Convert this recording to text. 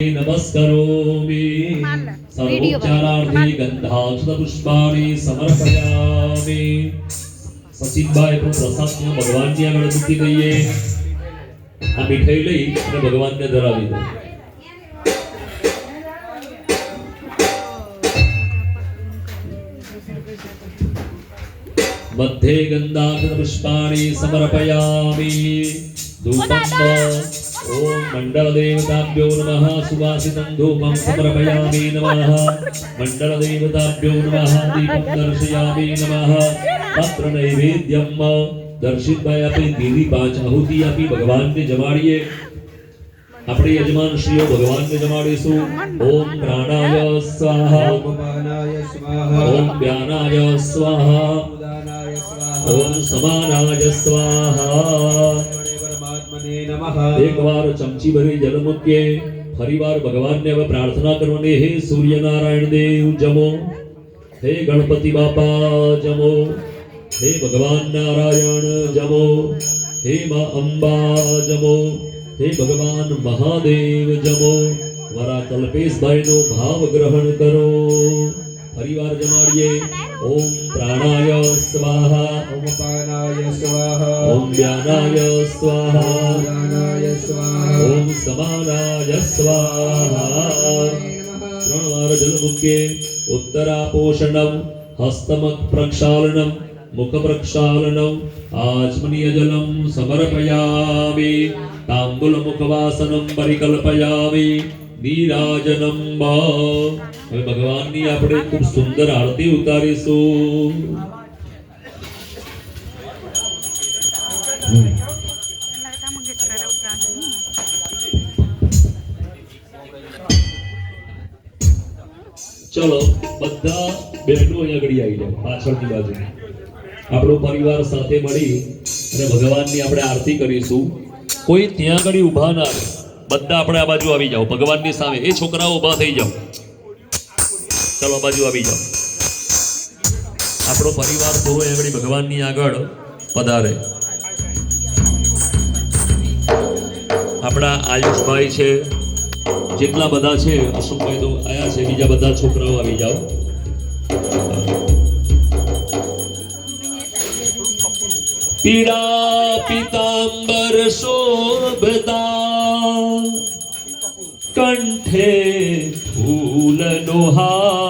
नमस्करोमि सर्वोच्चारार्थे गंधाक्षतपुष्पाणि समर्पयामि। सचिनभाई को प्रसाद में भगवान की આગળ મૂકી દઈએ। આ મીઠાઈ લઈ અને ભગવાનને ધરાવી દો। मध्ये गंधाक्षतपुष्पाणि समर्पयामि। धूपं ओम मंडल देवताभ्यो नमः। सुवासितं धूपं समर्पयामि नमः। मंडल देवताभ्यो नमः। दीपं दर्शयामि नमः। पत्र नैवेद्यम दर्शितभाई अपनी दीदी 5 आहुति आपी भगवान ने जमाड़िए। अपने यजमान श्रीओ भगवान ने जमाड़ीशु। ओम प्राणाय स्वाहा, ओम व्यानाय स्वाहा, ओम समानाय स्वाहा। एक बार चमची भरी जल मूके फरी बार भगवान ने प्रार्थना करवानी। हे सूर्य नारायण देव जमो, हे गणपति बापा जमो, हे भगवान नारायण जमो, हे मां अंबा जमो, हे भगवान महादेव जमो। वरा कल्पेश भाई नो भाव ग्रहण करो। फरीवार जमाड़िए। ओम प्राणाय स्वाहा, ओम पानाय स्वाहा, ओम व्यानाय स्वाहा, ओम समानाय स्वाहा। 3 बार जल मुके उत्तरापोषणम हस्तमक प्रक्षालनम मुख प्रक्षालनम आचमनीय जलम समर्पयामि। तांबूल मुखवासनम परिकल्पयामि। नीराजनम હવે ભગવાનની આપણે ખૂબ સુંદર આરતી ઉતારીશું। ચલો બધા બહેનો અહીં આગળ આવી જાઓ પાછળની બાજુ। આપણો પરિવાર સાથે મળી અને ભગવાનની આપણે આરતી કરીશું। કોઈ ત્યાં આગળ ઊભા ના રહે, બધા આપણે આ બાજુ આવી જાઓ ભગવાનની સામે। એ છોકરાઓ ઊભા થઈ જાઓ। चलो बाजू आ जाओ। आपणो परिवार पूरो एवडी भगवाननी आगळ पधारे। आपणा आयुष भाई छे, जेटला बधा छे अशोक भाई तो आया छे, बीजा बधा छोकराओ आवी जाओ। पीड़ा पीतांबर शोभता कंठे फूल नो हार।